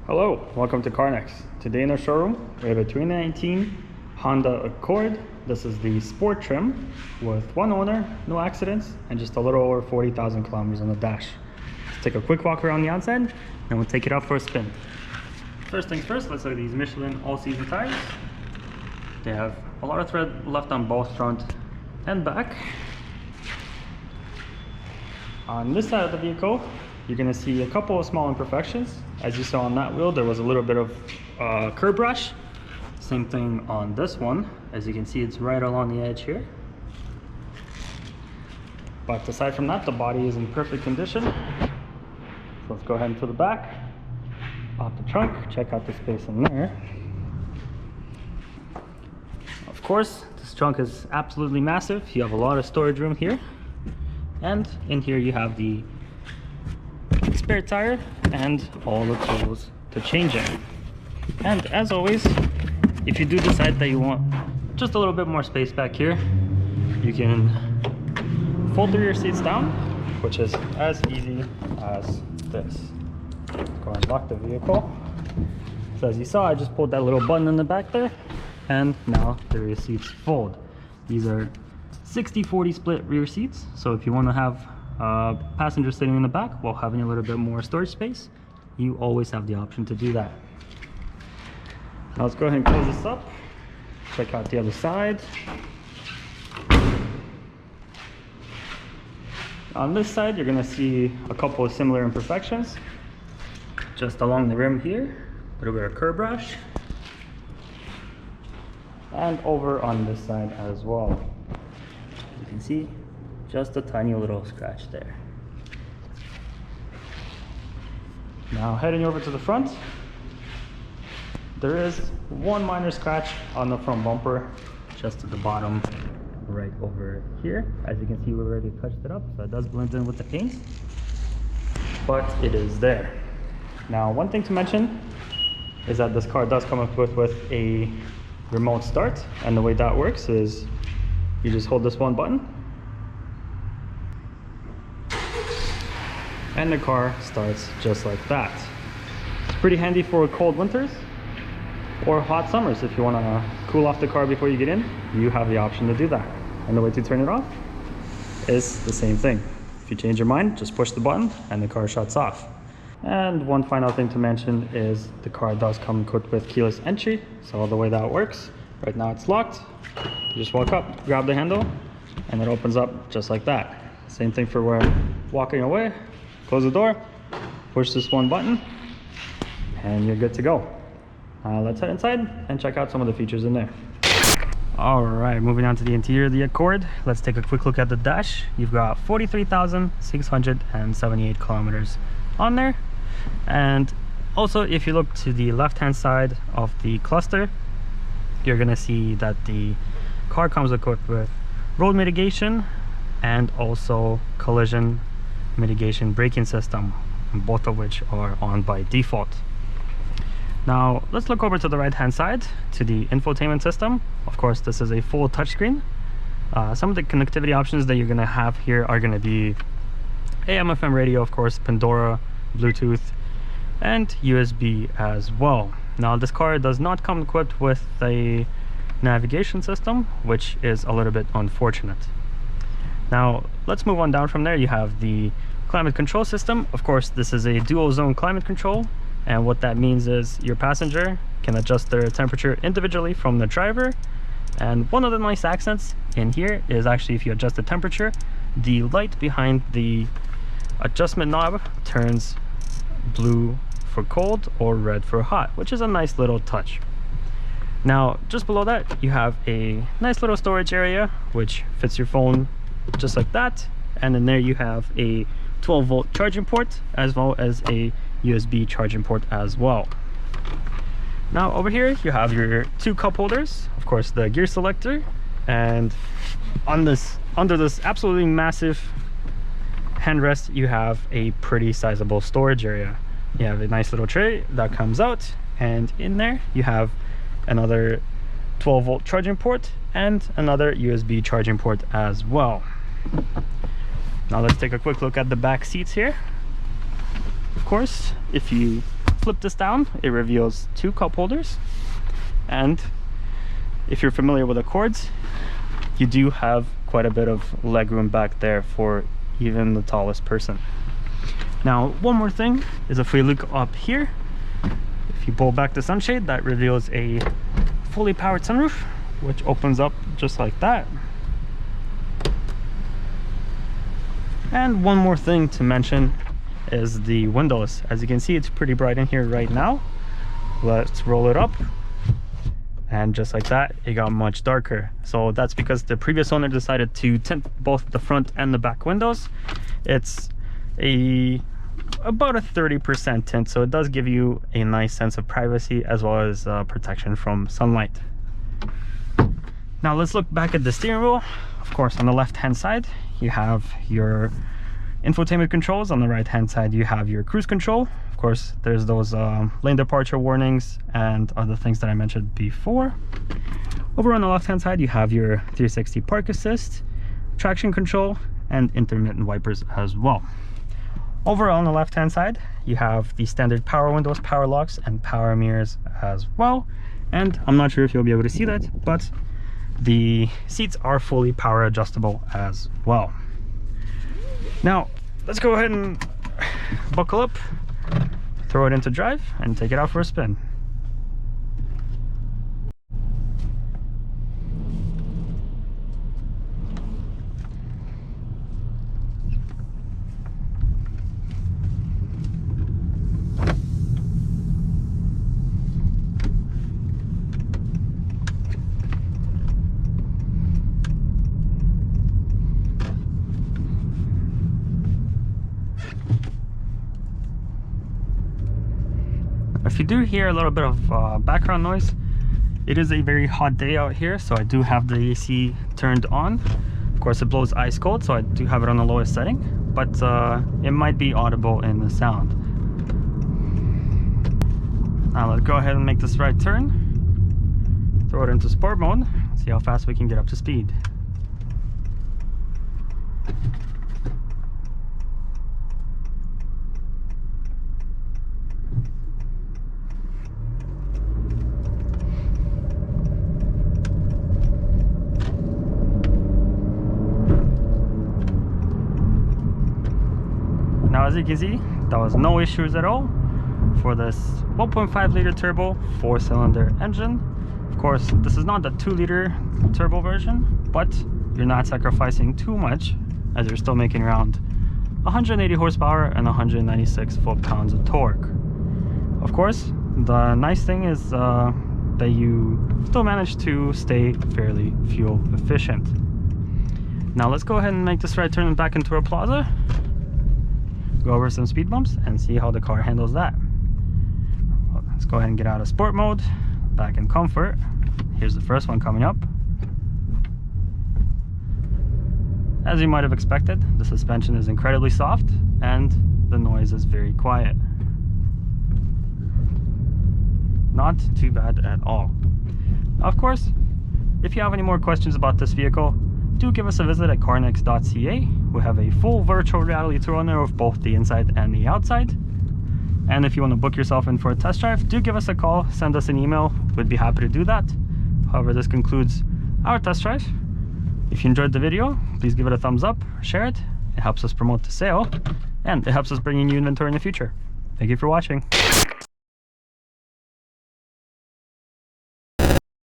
Hello, welcome to Carnex. Today in our showroom, we have a 2019 Honda Accord. This is the sport trim with one owner, no accidents, and just a little over 40,000 kilometers on the dash. Let's take a quick walk around the outside, and we'll take it out for a spin. First things first, let's look at these Michelin all-season tires. They have a lot of tread left on both front and back. On this side of the vehicle, you're going to see a couple of small imperfections. As you saw on that wheel, there was a little bit of curb rash. Same thing on this one. As you can see, it's right along the edge here. But aside from that, the body is in perfect condition. So let's go ahead into the back. Off the trunk, check out the space in there. Of course, this trunk is absolutely massive. You have a lot of storage room here. And in here you have the spare tire and all the tools to change it. And as always, if you do decide that you want just a little bit more space back here, you can fold the rear seats down, which is as easy as this. Let's go and lock the vehicle. So as you saw, I just pulled that little button in the back there, and now the rear seats fold. These are 60-40 split rear seats, so if you want to have passenger sitting in the back while having a little bit more storage space, you always have the option to do that. Now let's go ahead and close this up, check out the other side. On this side, you're going to see a couple of similar imperfections. Just along the rim here, a little bit of curb rash, and over on this side as well. You can see just a tiny little scratch there. Now heading over to the front, there is one minor scratch on the front bumper, just at the bottom right over here. As you can see, we already touched it up, so it does blend in with the paint, but it is there. Now, one thing to mention is that this car does come up with a remote start, and the way that works is you just hold this one button and the car starts just like that. It's pretty handy for cold winters or hot summers. If you want to cool off the car before you get in, you have the option to do that. And the way to turn it off is the same thing. If you change your mind, just push the button and the car shuts off. And one final thing to mention is the car does come equipped with keyless entry. So the way that works, right now it's locked. You just walk up, grab the handle, and it opens up just like that. Same thing for when walking away. Close the door, push this one button, and you're good to go. Let's head inside and check out some of the features in there. All right, moving on to the interior of the Accord. Let's take a quick look at the dash. You've got 43,678 kilometers on there. And also, if you look to the left-hand side of the cluster, you're gonna see that the car comes equipped with road mitigation and also collision mitigation braking system, both of which are on by default. Now let's look over to the right hand side to the infotainment system. Of course, this is a full touchscreen. Some of the connectivity options that you're going to have here are going to be AM/FM radio, of course, Pandora, Bluetooth, and USB as well. Now this car does not come equipped with a navigation system, which is a little bit unfortunate. Now let's move on down from there. You have the climate control system. Of course, this is a dual zone climate control, and what that means is your passenger can adjust their temperature individually from the driver. And one of the nice accents in here is actually, if you adjust the temperature, the light behind the adjustment knob turns blue for cold or red for hot, which is a nice little touch. Now just below that, you have a nice little storage area which fits your phone just like that, and in there you have a 12-volt charging port as well as a USB charging port as well. Now over here you have your two cup holders, of course the gear selector, and under this absolutely massive handrest you have a pretty sizable storage area. You have a nice little tray that comes out, and in there you have another 12-volt charging port and another USB charging port as well. Now let's take a quick look at the back seats here. Of course, if you flip this down, it reveals 2 cup holders, and if you're familiar with Accords, you do have quite a bit of legroom back there for even the tallest person. Now, one more thing is if we look up here, if you pull back the sunshade, that reveals a fully powered sunroof, which opens up just like that. And one more thing to mention is the windows. As you can see, it's pretty bright in here right now. Let's roll it up, and just like that, it got much darker. So that's because the previous owner decided to tint both the front and the back windows. It's about a 30% tint, so it does give you a nice sense of privacy as well as protection from sunlight. Now let's look back at the steering wheel. Of course, on the left hand side you have your infotainment controls. On the right hand side you have your cruise control. Of course, there's those lane departure warnings and other things that I mentioned before. Over on the left hand side you have your 360 park assist, traction control, and intermittent wipers as well. Over on the left hand side you have the standard power windows, power locks, and power mirrors as well. And I'm not sure if you'll be able to see that, but the seats are fully power adjustable as well. Now let's go ahead and buckle up, throw it into drive, and take it out for a spin. If you do hear a little bit of background noise, it is a very hot day out here, so I do have the AC turned on. Of course, it blows ice cold, so I do have it on the lowest setting, but it might be audible in the sound. Now let's go ahead and make this right turn, throw it into sport mode, see how fast we can get up to speed. Now, as you can see, there was no issues at all for this 1.5 liter turbo 4-cylinder engine. Of course, this is not the 2-liter turbo version, but you're not sacrificing too much, as you're still making around 180 horsepower and 196 foot-pounds of torque. Of course, the nice thing is that you still manage to stay fairly fuel efficient. Now let's go ahead and make this right turn back into a plaza, go over some speed bumps, and see how the car handles that. Let's go ahead and get out of sport mode, back in comfort. Here's the first one coming up. As you might have expected, the suspension is incredibly soft and the noise is very quiet. Not too bad at all. Now, of course, if you have any more questions about this vehicle, do give us a visit at Carnex.ca. We have a full virtual reality tour on there of both the inside and the outside. And if you want to book yourself in for a test drive, do give us a call, send us an email. We'd be happy to do that. However, this concludes our test drive. If you enjoyed the video, please give it a thumbs up, share it. It helps us promote the sale, and it helps us bring in new inventory in the future. Thank you for watching.